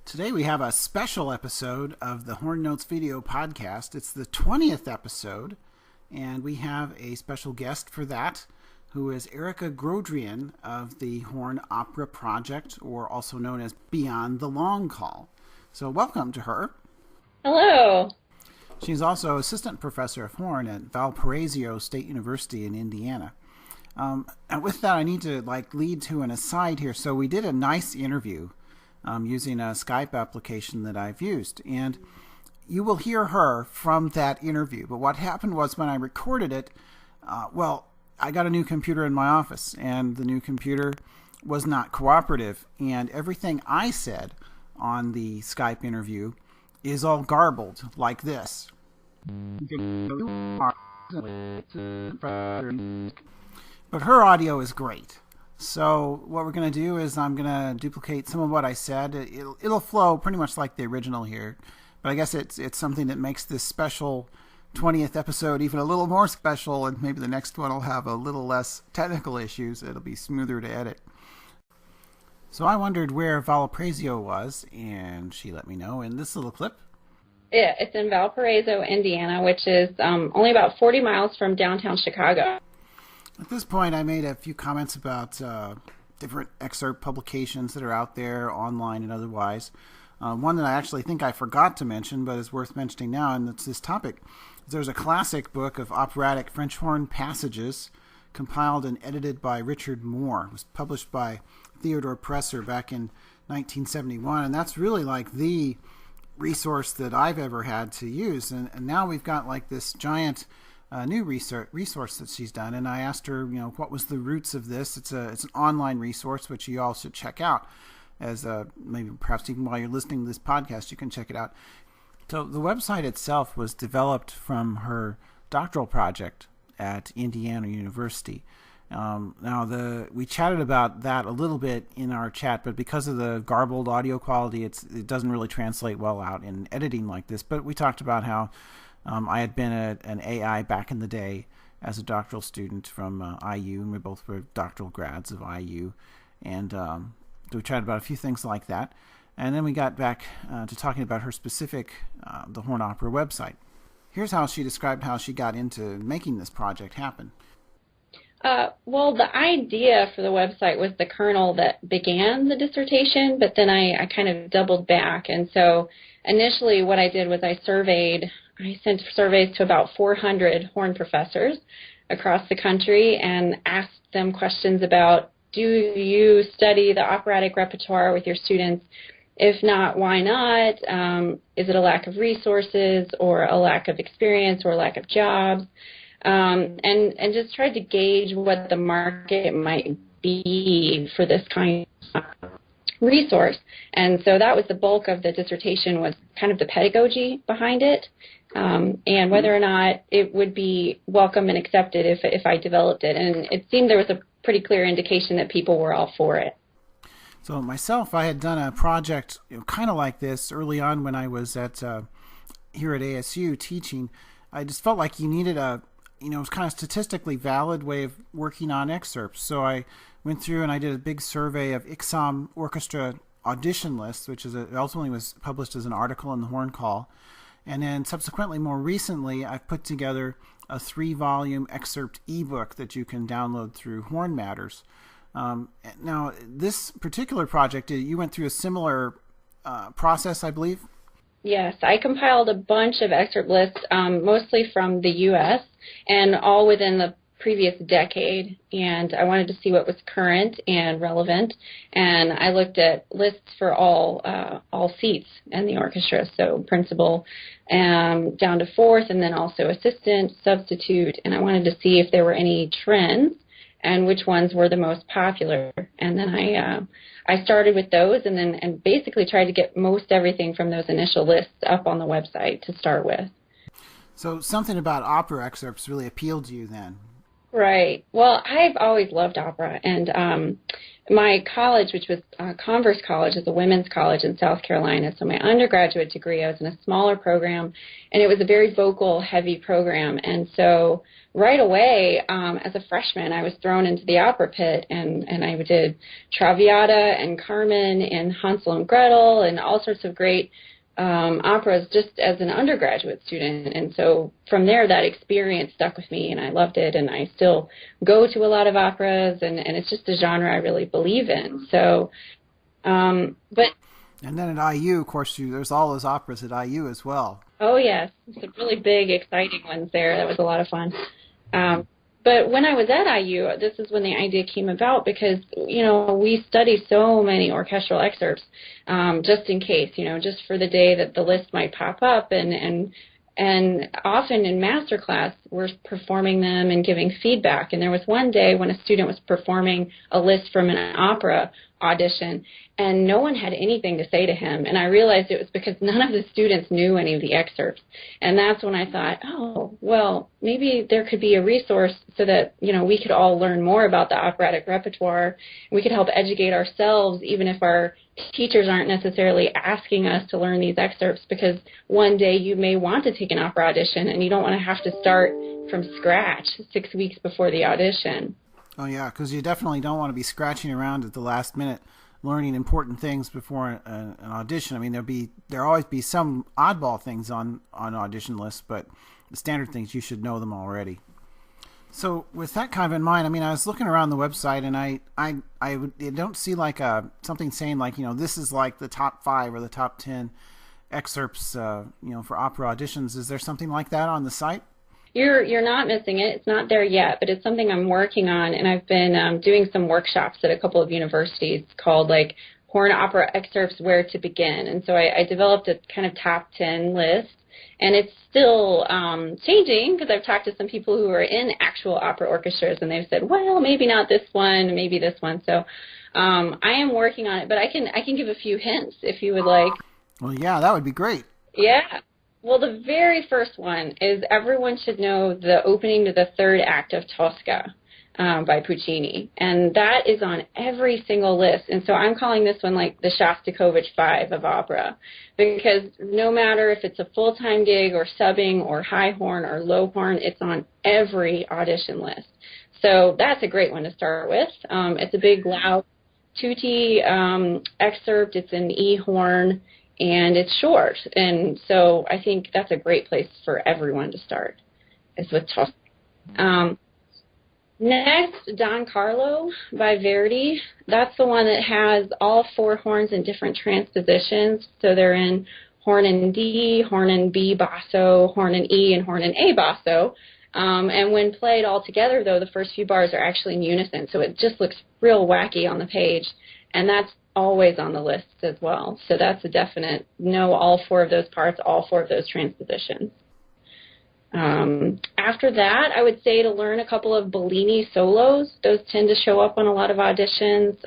Today we have a special episode of the Horn Notes video podcast. It's the 20th episode, and we have a special guest for that, who is Ericka Grodrian of the Horn Opera Project, or also known as Beyond the Long Call. So welcome to her. Hello. She's also assistant professor of horn at Valparaiso State University in Indiana. And with that, I need to lead to an aside here. So we did a nice interview using a Skype application that I've used, and you will hear her from that interview. But what happened was when I recorded it, I got a new computer in my office, and the new computer was not cooperative, and everything I said on the Skype interview is all garbled like this. But her audio is great. So what we're going to do is I'm going to duplicate some of what I said. It'll flow pretty much like the original here, but I guess it's something that makes this special 20th episode even a little more special, and maybe the next one will have a little less technical issues. It'll be smoother to edit. So I wondered where Valparaiso was, and she let me know in this little clip. Yeah, it's in Valparaiso, Indiana, which is only about 40 miles from downtown Chicago. At this point, I made a few comments about different excerpt publications that are out there, online and otherwise. One that I actually think I forgot to mention, but is worth mentioning now, and it's this topic. There's a classic book of operatic French horn passages, compiled and edited by Richard Moore. It was published by Theodore Presser back in 1971, and that's really the resource that I've ever had to use. And now we've got this giant new resource that she's done, and I asked her, what was the roots of this. It's an online resource which you all should check out, as maybe perhaps even while you're listening to this podcast, you can check it out. So the website itself was developed from her doctoral project at Indiana University. We chatted about that a little bit in our chat, but because of the garbled audio quality, it doesn't really translate well out in editing like this. But we talked about how I had been an AI back in the day as a doctoral student from IU, and we both were doctoral grads of IU. And we chatted about a few things like that. And then we got back to talking about her specific, the Horn Opera website. Here's how she described how she got into making this project happen. Well, the idea for the website was the kernel that began the dissertation, but then I kind of doubled back. And so initially what I did was I sent surveys to about 400 horn professors across the country and asked them questions about, do you study the operatic repertoire with your students? If not, why not? Is it a lack of resources or a lack of experience or a lack of jobs? And just tried to gauge what the market might be for this kind of resource. And so that was the bulk of the dissertation, was kind of the pedagogy behind it, and whether or not it would be welcome and accepted if I developed it. And it seemed there was a pretty clear indication that people were all for it. So myself, I had done a project kind of like this early on when I was here at ASU teaching. I just felt like you needed a kind of statistically valid way of working on excerpts. So I went through and I did a big survey of ICSOM orchestra audition lists, which ultimately was published as an article in the Horn Call. And then subsequently, more recently, I've put together a 3-volume excerpt ebook that you can download through Horn Matters. Now, this particular project, you went through a similar process, I believe? Yes, I compiled a bunch of excerpt lists, mostly from the U.S., and all within the previous decade, and I wanted to see what was current and relevant, and I looked at lists for all seats in the orchestra, so principal down to fourth, and then also assistant, substitute, and I wanted to see if there were any trends and which ones were the most popular. And then I started with those, and basically tried to get most everything from those initial lists up on the website to start with. So something about opera excerpts really appealed to you then? Right. Well, I've always loved opera, and my college, which was Converse College, is a women's college in South Carolina. So my undergraduate degree, I was in a smaller program, and it was a very vocal heavy program. And so right away, as a freshman, I was thrown into the opera pit, and I did Traviata and Carmen and Hansel and Gretel and all sorts of great operas just as an undergraduate student. And so from there, that experience stuck with me, and I loved it, and I still go to a lot of operas, and it's just a genre I really believe in. So, but... And then at IU, of course, there's all those operas at IU as well. Oh, yes. Some really big, exciting ones there. That was a lot of fun. But when I was at IU, this is when the idea came about because, we study so many orchestral excerpts just in case, just for the day that the list might pop up. And often in master class, we're performing them and giving feedback. And there was one day when a student was performing a list from an opera audition, and no one had anything to say to him. And I realized it was because none of the students knew any of the excerpts. And that's when I thought, oh, well, maybe there could be a resource so that, we could all learn more about the operatic repertoire. We could help educate ourselves, even if our teachers aren't necessarily asking us to learn these excerpts, because one day you may want to take an opera audition and you don't want to have to start from scratch 6 weeks before the audition. Oh, yeah, because you definitely don't want to be scratching around at the last minute learning important things before an audition. I mean, there'll always be some oddball things on audition lists, but the standard things, you should know them already. So with that kind of in mind, I mean, I was looking around the website, and I don't see like something saying like, this is like the top 5 or the top 10 excerpts, for opera auditions. Is there something like that on the site? You're not missing it. It's not there yet, but it's something I'm working on, and I've been doing some workshops at a couple of universities called like Horn Opera Excerpts Where to Begin. And so I developed a kind of top 10 list, and it's still changing because I've talked to some people who are in actual opera orchestras, and they've said, well, maybe not this one, maybe this one. So I am working on it, but I can give a few hints if you would like. Well, yeah, that would be great. Yeah. Well, the very first one is everyone should know the opening to the third act of Tosca by Puccini. And that is on every single list. And so I'm calling this one like the Shostakovich 5 of opera, because no matter if it's a full-time gig or subbing or high horn or low horn, it's on every audition list. So that's a great one to start with. It's a big, loud tutti excerpt. It's an E horn. And it's short, and so I think that's a great place for everyone to start, is with Tosca. Next, Don Carlo by Verdi. That's the one that has all 4 horns in different transpositions. So they're in horn in D, horn in B basso, horn in E, and horn in A basso. And when played all together, though, the first few bars are actually in unison, so it just looks real wacky on the page. And that's always on the list as well. So that's a definite know all 4 of those parts, all 4 of those transpositions. After that, I would say to learn a couple of Bellini solos. Those tend to show up on a lot of auditions,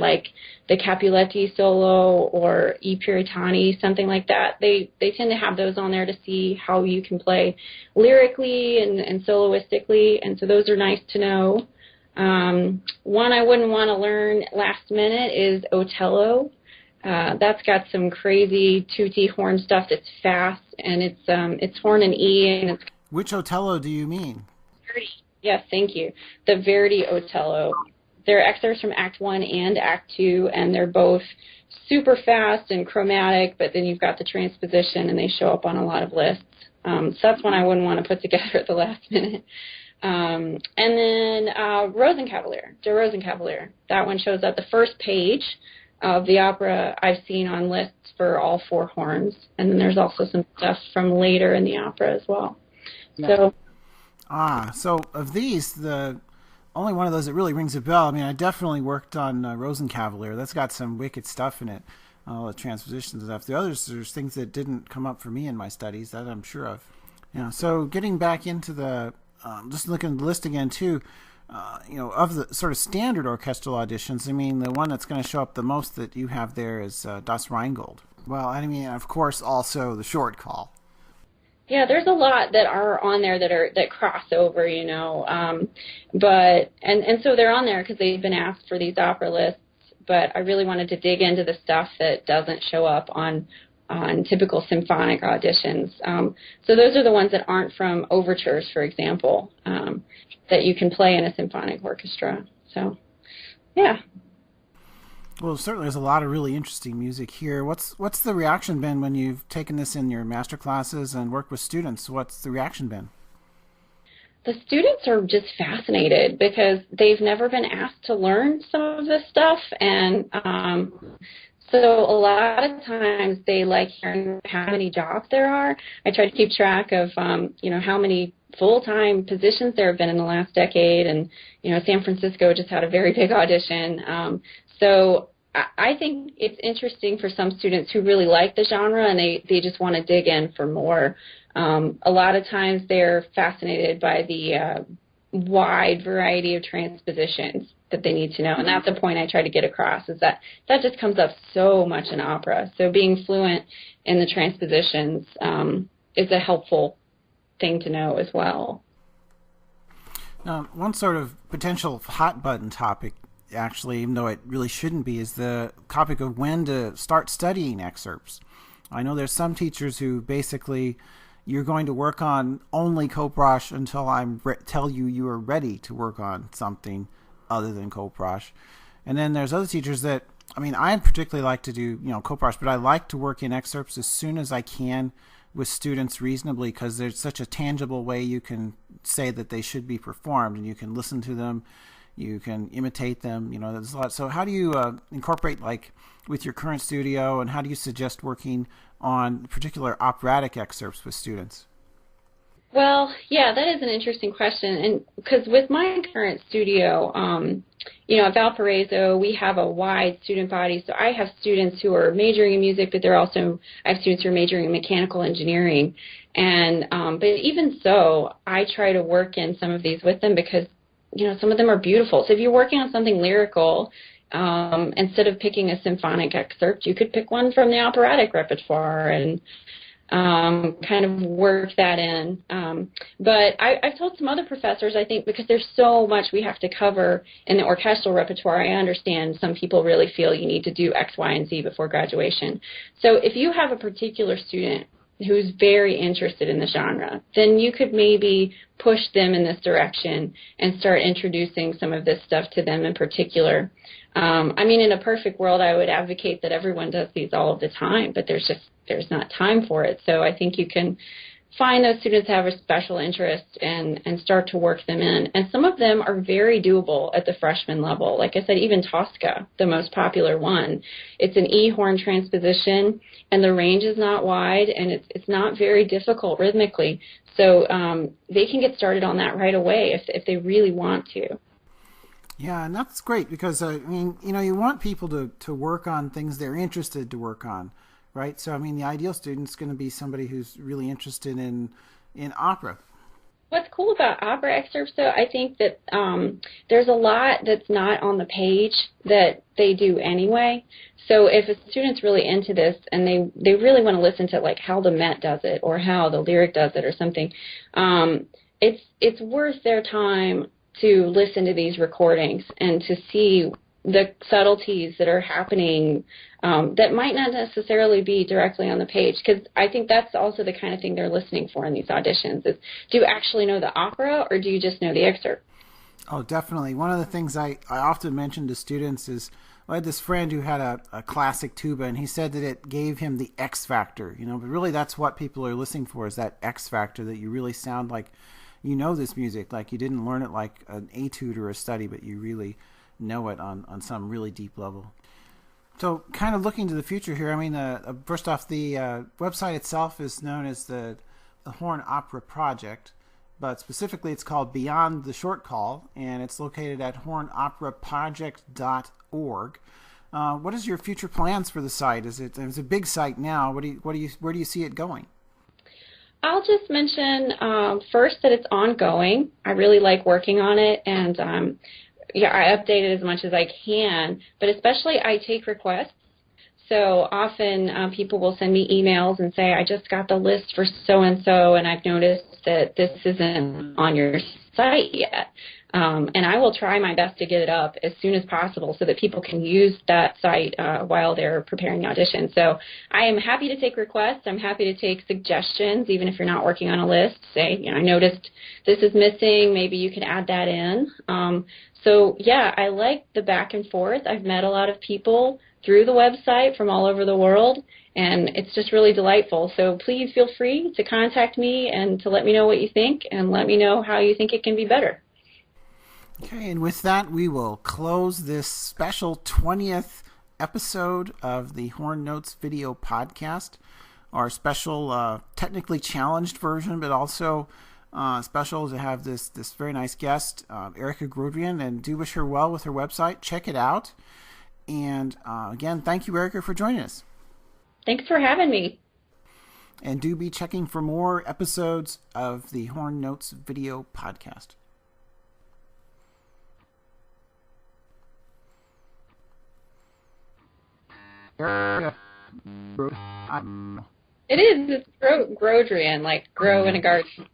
like the Capuletti solo or I Puritani, something like that. They tend to have those on there to see how you can play lyrically and soloistically, and so those are nice to know. One I wouldn't want to learn last minute is Otello. That's got some crazy tutti horn stuff that's fast, and it's horn and E. And it's Which Otello do you mean? Verdi. Yes, thank you. The Verdi Otello. They're excerpts from Act 1 and Act 2, and they're both super fast and chromatic, but then you've got the transposition, and they show up on a lot of lists. So that's one I wouldn't want to put together at the last minute. And then Rosenkavalier, Der Rosenkavalier. That one shows up the first page of the opera I've seen on lists for all 4 horns. And then there's also some stuff from later in the opera as well. Yeah. So of these, the only one of those that really rings a bell, I mean, I definitely worked on Rosenkavalier. That's got some wicked stuff in it, all the transpositions and stuff. The others, there's things that didn't come up for me in my studies that I'm sure of. So getting back into the just looking at the list again, too, of the sort of standard orchestral auditions, I mean, the one that's going to show up the most that you have there is Das Rheingold. Well, I mean, of course, also the short call. Yeah, there's a lot that are on there that cross over, but so they're on there because they've been asked for these opera lists. but I really wanted to dig into the stuff that doesn't show up on typical symphonic auditions. So those are the ones that aren't from overtures, for example, that you can play in a symphonic orchestra. So, yeah. Well, certainly there's a lot of really interesting music here. What's the reaction been when you've taken this in your master classes and worked with students? What's the reaction been? The students are just fascinated because they've never been asked to learn some of this stuff, and so a lot of times they like hearing how many jobs there are. I try to keep track of how many full-time positions there have been in the last decade, and San Francisco just had a very big audition. So I think it's interesting for some students who really like the genre and they just want to dig in for more. A lot of times they're fascinated by the wide variety of transpositions that they need to know. And that's the point I try to get across, is that just comes up so much in opera. So being fluent in the transpositions is a helpful thing to know as well. Now, one sort of potential hot button topic, actually, even though it really shouldn't be, is the topic of when to start studying excerpts. I know there's some teachers who basically, you're going to work on only Koprosh until I tell you are ready to work on something other than Koprosh. And then there's other teachers that, I particularly like to do, Koprosh, but I like to work in excerpts as soon as I can with students reasonably, because there's such a tangible way you can say that they should be performed, and you can listen to them, you can imitate them, there's a lot. So how do you incorporate, like, with your current studio, and how do you suggest working on particular operatic excerpts with students? Well, yeah, that is an interesting question. And because with my current studio, at Valparaiso, we have a wide student body. So I have students who are majoring in music, but I have students who are majoring in mechanical engineering. And but even so, I try to work in some of these with them because, some of them are beautiful. So if you're working on something lyrical, instead of picking a symphonic excerpt, you could pick one from the operatic repertoire and kind of work that in. But I've told some other professors, I think, because there's so much we have to cover in the orchestral repertoire, I understand some people really feel you need to do X, Y, and Z before graduation. So if you have a particular student who's very interested in the genre, then you could maybe push them in this direction and start introducing some of this stuff to them in particular. In a perfect world, I would advocate that everyone does these all of the time, but there's not time for it. So I think you can find those students that have a special interest and start to work them in. And some of them are very doable at the freshman level. Like I said, even Tosca, the most popular one, it's an E horn transposition, and the range is not wide, and it's not very difficult rhythmically. So they can get started on that right away if they really want to. Yeah, and that's great because, you want people to work on things they're interested to work on, right? So, the ideal student's going to be somebody who's really interested in opera. What's cool about opera excerpts, though, I think that there's a lot that's not on the page that they do anyway. So if a student's really into this and they really want to listen to, like, how the Met does it or how the lyric does it or something, it's worth their time to listen to these recordings and to see the subtleties that are happening that might not necessarily be directly on the page, because I think that's also the kind of thing they're listening for in these auditions is, do you actually know the opera or do you just know the excerpt? Oh, definitely. One of the things I often mention to students is, I had this friend who had a classic tuba, and he said that it gave him the X factor, but really that's what people are listening for, is that X factor, that you really sound like you know this music, like you didn't learn it like an etude or a study, but you really know it on some really deep level. So kind of looking to the future here, first off, the website itself is known as the Horn Opera Project, but specifically it's called Beyond the Short Call, and it's located at hornoperaproject.org. What is your future plans for the site? It's a big site now. where do you see it going? I'll just mention first that it's ongoing. I really like working on it, and I update it as much as I can, but especially I take requests. So often people will send me emails and say, I just got the list for so-and-so, and I've noticed that this isn't on your site yet. And I will try my best to get it up as soon as possible so that people can use that site while they're preparing the audition. So I am happy to take requests. I'm happy to take suggestions, even if you're not working on a list. Say, I noticed this is missing. Maybe you could add that in. So, yeah, I like the back and forth. I've met a lot of people through the website from all over the world, and it's just really delightful. So please feel free to contact me and to let me know what you think and let me know how you think it can be better. Okay, and with that, we will close this special 20th episode of the Horn Notes video podcast, our special technically challenged version, but also special to have this very nice guest, Ericka Grodrian, and do wish her well with her website. Check it out. And again, thank you, Ericka, for joining us. Thanks for having me. And do be checking for more episodes of the Horn Notes video podcast. It is. It's Grodrian, like grow in a garden.